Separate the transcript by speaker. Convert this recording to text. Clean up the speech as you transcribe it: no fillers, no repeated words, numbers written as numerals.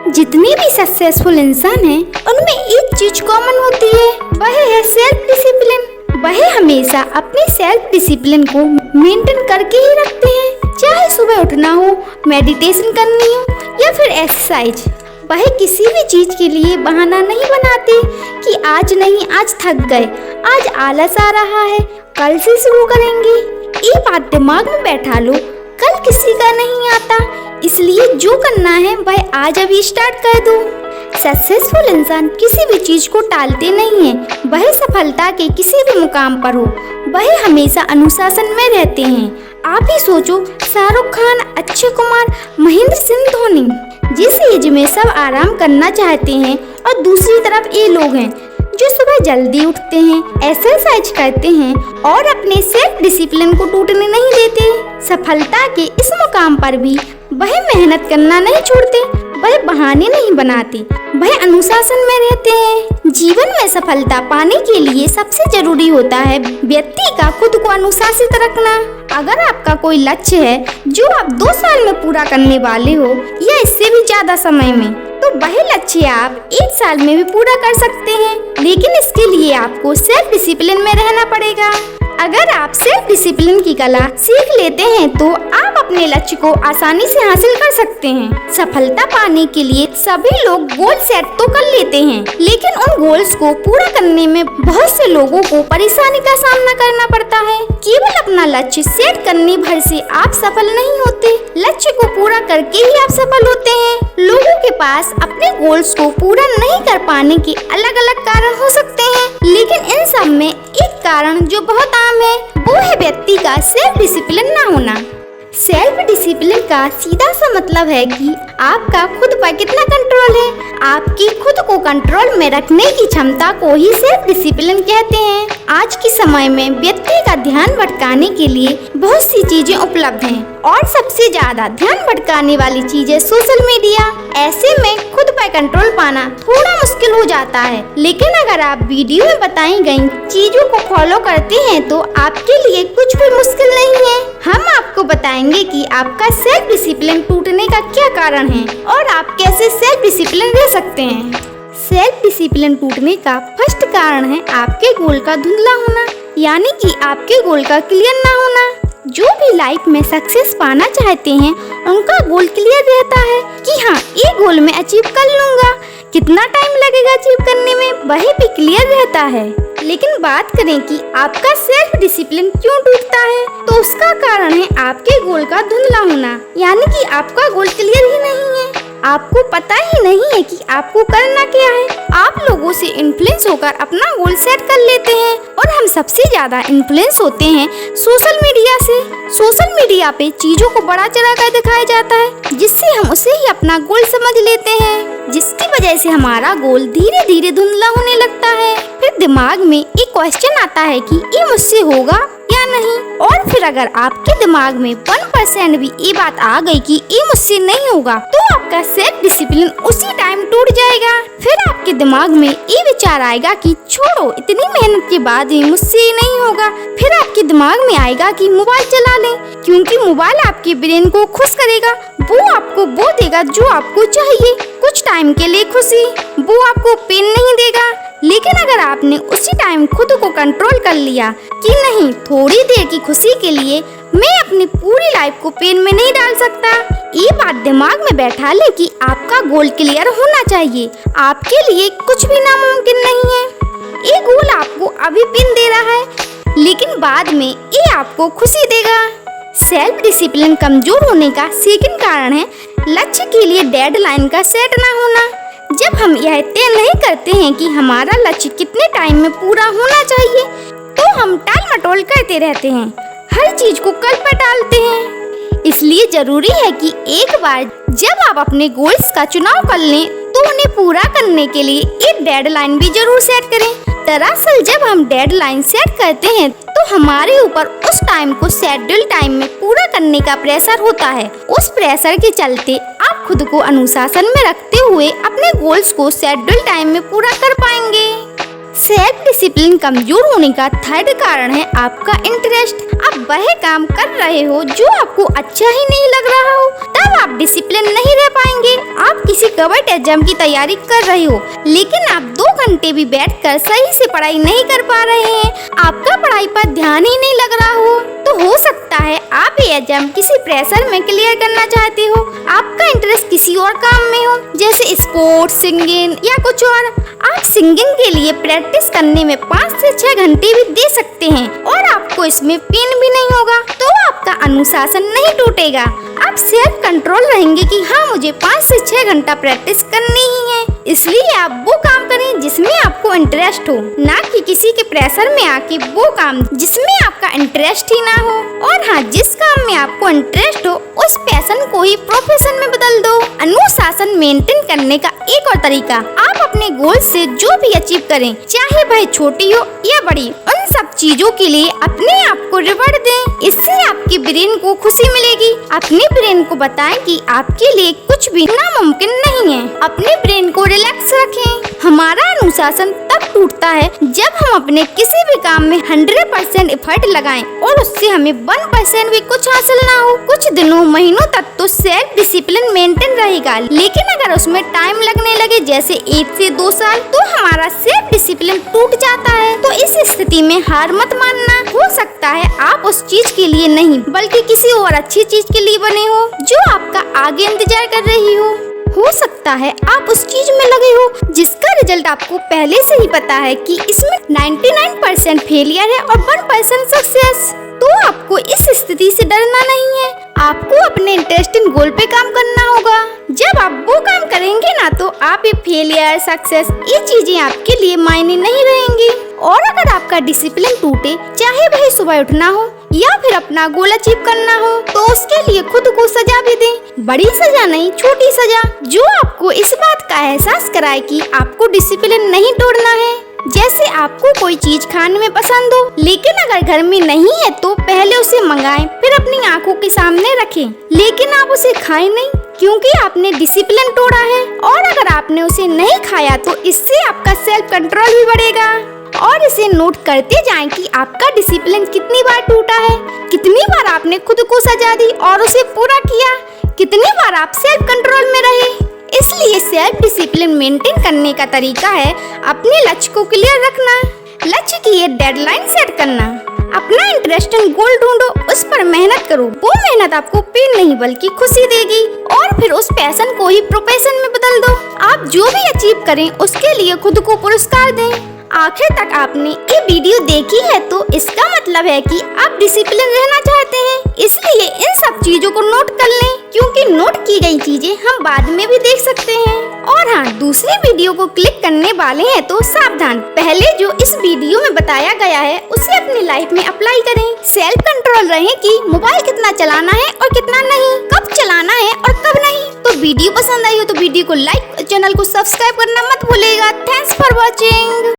Speaker 1: जितने भी सक्सेसफुल इंसान हैं, उनमें एक चीज कॉमन होती है, वह है सेल्फ डिसिप्लिन। वह हमेशा अपने सेल्फ डिसिप्लिन को मेंटेन करके ही रखते हैं, चाहे सुबह उठना हो, मेडिटेशन करनी हो या फिर एक्सरसाइज। वह किसी भी चीज के लिए बहाना नहीं बनाते कि आज नहीं, आज थक गए, आज आलस आ रहा है, कल से शुरू करेंगे। ये बात दिमाग में बैठा लो, कल किसी का नहीं आता, इसलिए जो करना है वह आज अभी स्टार्ट कर दो। सक्सेसफुल इंसान किसी भी चीज को टालते नहीं हैं, वह सफलता के किसी भी मुकाम पर हो, वह हमेशा अनुशासन में रहते हैं। आप ही सोचो, शाहरुख खान, अक्षय कुमार, महेंद्र सिंह धोनी, जिस एज में सब आराम करना चाहते हैं, और दूसरी तरफ ये लोग हैं जो सुबह जल्दी उठते हैं, एक्सरसाइज करते हैं और अपने सेल्फ डिसिप्लिन को टूटने नहीं देते। सफलता के इस मुकाम पर भी वह मेहनत करना नहीं छोड़ते, वह बहाने नहीं बनाते, वह अनुशासन में रहते हैं। जीवन में सफलता पाने के लिए सबसे जरूरी होता है व्यक्ति का खुद को अनुशासित रखना। अगर आपका कोई लक्ष्य है जो आप 2 साल में पूरा करने वाले हो या इससे भी ज्यादा समय में, तो वह लक्ष्य आप 1 साल में भी पूरा कर सकते हैं, लेकिन इसके लिए आपको सेल्फ डिसिप्लिन में रहना पड़ेगा। अगर आप सेल्फ डिसिप्लिन की कला सीख लेते हैं तो आप अपने लक्ष्य को आसानी से हासिल कर सकते हैं। सफलता पाने के लिए सभी लोग गोल सेट तो कर लेते हैं, लेकिन उन गोल्स को पूरा करने में बहुत से लोगों को परेशानी का सामना करना पड़ता है। केवल अपना लक्ष्य सेट करने भर से आप सफल नहीं होते, लक्ष्य को पूरा करके ही आप सफल होते हैं। लोगों के पास अपने गोल्स को पूरा नहीं कर पाने के अलग अलग कारण हो सकते हैं, लेकिन इन सब में एक कारण जो बहुत आम है, वो है व्यक्ति का सेल्फ डिसिप्लिन ना होना। सेल्फ डिसिप्लिन का सीधा सा मतलब है कि आपका खुद पर कितना कंट्रोल है। आपकी खुद को कंट्रोल में रखने की क्षमता को ही सेल्फ डिसिप्लिन कहते हैं। आज के समय में व्यक्ति का ध्यान भटकाने के लिए बहुत सी चीजें उपलब्ध हैं, और सबसे ज्यादा ध्यान भटकाने वाली चीज है सोशल मीडिया। ऐसे में खुद पर कंट्रोल पाना थोड़ा मुश्किल हो जाता है, लेकिन अगर आप वीडियो में बताई गई चीजों को फॉलो करते हैं तो आपके लिए कुछ भी मुश्किल नहीं है। हम आपको बताएंगे कि आपका सेल्फ डिसिप्लिन टूटने का क्या कारण है और आप कैसे सेल्फ डिसिप्लिन रह सकते हैं। सेल्फ डिसिप्लिन टूटने का फर्स्ट कारण है आपके गोल का धुंधला होना, यानी कि आपके गोल का क्लियर ना होना। जो भी लाइफ में सक्सेस पाना चाहते हैं, उनका गोल क्लियर रहता है कि हाँ, ये गोल मैं अचीव कर लूँगा, कितना टाइम लगेगा अचीव करने में, वह भी क्लियर रहता है। लेकिन बात करें कि आपका सेल्फ डिसिप्लिन क्यों टूटता है, तो उसका कारण है आपके गोल का धुंधला होना, यानी कि आपका गोल क्लियर ही नहीं है। आपको पता ही नहीं है कि आपको करना क्या है। आप लोगों से इन्फ्लुएंस होकर अपना गोल सेट कर लेते हैं, और हम सबसे ज्यादा इन्फ्लुएंस होते हैं सोशल मीडिया से। सोशल मीडिया पे चीजों को बड़ा चढ़ा कर दिखाया जाता है, जिससे हम उसे ही अपना गोल समझ लेते हैं, जिसकी वजह से हमारा गोल धीरे धीरे धुंधला होने लगता है। फिर दिमाग में एक क्वेश्चन आता है कि ये मुझसे होगा या नहीं, और फिर अगर आपके दिमाग में 1% भी ये बात आ गई कि ये मुझसे नहीं होगा, तो आपका सेल्फ डिसिप्लिन उसी टाइम टूट जाएगा। फिर आपके दिमाग में ये विचार आएगा कि छोड़ो, इतनी मेहनत के बाद भी मुझसे ये नहीं होगा। फिर आपके दिमाग में आएगा कि मोबाइल चला लें, क्योंकि मोबाइल आपके ब्रेन को खुश करेगा, वो आपको वो देगा जो आपको चाहिए, कुछ टाइम के लिए खुशी, वो आपको पेन नहीं देगा। लेकिन अगर आपने उसी टाइम खुद को कंट्रोल कर लिया कि नहीं, थोड़ी देर की खुशी के लिए मैं अपनी पूरी लाइफ को पेन में नहीं डाल सकता, ये बात दिमाग में बैठा ले कि आपका गोल क्लियर होना चाहिए, आपके लिए कुछ भी नामुमकिन नहीं है। ये गोल आपको अभी पेन दे रहा है, लेकिन बाद में ये आपको खुशी देगा। सेल्फ डिसिप्लिन कमजोर होने का सेकंड कारण है लक्ष्य के लिए डेडलाइन का सेट ना होना। जब हम यह तय नहीं करते हैं कि हमारा लक्ष्य कितने टाइम में पूरा होना चाहिए, तो हम टाल मटोल करते रहते हैं, हर चीज को कल पर टालते हैं। इसलिए जरूरी है कि एक बार जब आप अपने गोल्स का चुनाव कर लें, तो उन्हें पूरा करने के लिए एक डेडलाइन भी जरूर सेट करें। दरअसल जब हम डेडलाइन सेट करते हैं, तो हमारे ऊपर उस टाइम को शेड्यूल टाइम में पूरा करने का प्रेशर होता है। उस प्रेशर के चलते आप खुद को अनुशासन में रखते हुए अपने गोल्स को शेड्यूल टाइम में पूरा कर पाएंगे। सेल्फ डिसिप्लिन कमजोर होने का थर्ड कारण है आपका इंटरेस्ट। आप वह काम कर रहे हो जो आपको अच्छा ही नहीं लग रहा हो, तब आप डिसिप्लिन नहीं रह पाएंगे। आप किसी गवर्नमेंट एग्जाम की तैयारी कर रहे हो, लेकिन आप 2 घंटे भी बैठकर सही से पढ़ाई नहीं कर पा रहे हैं, आपका पढ़ाई पर ध्यान ही नहीं लग रहा हो, तो हो सकता है आप ये एग्जाम किसी प्रेशर में क्लियर करना चाहते हो। आपका इंटरेस्ट किसी और काम में हो, जैसे स्पोर्ट्स, सिंगिंग या कुछ और। आप सिंगिंग के लिए प्रैक्टिस करने में 5 से 6 घंटे भी दे सकते हैं और आपको इसमें पेन भी नहीं होगा, तो आपका अनुशासन नहीं टूटेगा। आप सेल्फ कंट्रोल रहेंगे कि हाँ, मुझे 5 से 6 घंटा प्रैक्टिस करनी ही है, इसलिए आप वो काम करें जिसमें आपको इंटरेस्ट हो, ना कि किसी के प्रेशर में आके वो काम जिसमें आपका इंटरेस्ट ही ना हो। और हाँ, जिस काम में आपको इंटरेस्ट हो उस पैशन को ही प्रोफेशन में बदल दो। अनुशासन मेंटेन करने का एक और तरीका, आप अपने गोल से जो भी अचीव करें, चाहे वह छोटी हो या बड़ी, उन सब चीजों के लिए अपने आप को रिवॉर्ड दें। इससे आपके ब्रेन को खुशी मिलेगी। अपने ब्रेन को बताएं कि आपके लिए कुछ भी नामुमकिन नहीं है। अपने ब्रेन को रिलैक्स रखें। हमारा अनुशासन तब टूटता है जब हम अपने किसी भी काम में 100% एफर्ट लगाएं और उससे हमें 1% भी कुछ हासिल ना हो। कुछ दिनों महीनों तक तो सेल्फ डिसिप्लिन मेंटेन रहेगा, लेकिन अगर उसमें टाइम लगने लगे, जैसे 1 से 2 साल, तो हमारा सेल्फ डिसिप्लिन टूट जाता है। तो इस स्थिति में हार मत मानना। हो सकता है आप उस चीज के लिए नहीं बल्कि किसी और अच्छी चीज के लिए बने हो जो आपका आगे इंतजार कर रही हो सकता है आप उस चीज में लगे हो जिसका रिजल्ट आपको पहले से ही पता है कि इसमें 99% फेलियर है और 1% सक्सेस। तो आपको इस स्थिति से डरना नहीं है। आपको अपने इंटरेस्टिंग गोल पे काम करना होगा। जब आप वो काम करेंगे ना, तो आप ये फेलियर, सक्सेस, ये चीजें आपके लिए मायने नहीं रहेंगी। और अगर आपका डिसिप्लिन टूटे, चाहे वह सुबह उठना हो या फिर अपना गोल अचीव करना हो, तो उसके लिए खुद को सजा भी दें। बड़ी सजा नहीं, छोटी सजा, जो आपको इस बात का एहसास कराए कि आपको डिसिप्लिन नहीं तोड़ना है। जैसे आपको कोई चीज खाने में पसंद हो, लेकिन अगर घर में नहीं है तो पहले उसे मंगाएं, फिर अपनी आंखों के सामने रखें, लेकिन आप उसे खाएं नहीं, क्योंकि आपने डिसिप्लिन तोड़ा है। और अगर आपने उसे नहीं खाया तो इससे आपका सेल्फ कंट्रोल भी बढ़ेगा। और इसे नोट करते जाएं कि आपका डिसिप्लिन कितनी बार टूटा है, कितनी बार आपने खुद को सजा दी और उसे पूरा किया, कितनी बार आप सेल्फ कंट्रोल में रहे। इसलिए सेल्फ डिसिप्लिन मेंटेन करने का तरीका है अपने लक्ष्य को क्लियर रखना, लक्ष्य की एक डेडलाइन सेट करना, अपना इंटरेस्टिंग गोल ढूंढो, उस पर मेहनत करो। वो मेहनत आपको पेन नहीं बल्कि खुशी देगी, और फिर उस पैशन को ही प्रोफेशन में बदल दो। आप जो भी अचीव करें उसके लिए खुद को पुरस्कार दें। आखिर तक आपने ये वीडियो देखी है तो इसका मतलब है कि आप डिसिप्लिन रहना चाहते हैं। इसलिए इन सब चीजों को नोट कर लें, क्योंकि नोट की गई चीजें हम बाद में भी देख सकते हैं। और हाँ, दूसरी वीडियो को क्लिक करने वाले हैं तो सावधान, पहले जो इस वीडियो में बताया गया है उसे अपनी लाइफ में अप्लाई करें। सेल्फ कंट्रोल रहे कि मोबाइल कितना चलाना है और कितना नहीं, कब चलाना है और कब नहीं। तो वीडियो पसंद आई हो तो वीडियो को लाइक, चैनल को सब्सक्राइब करना मत भूलिएगा। Thanks for watching.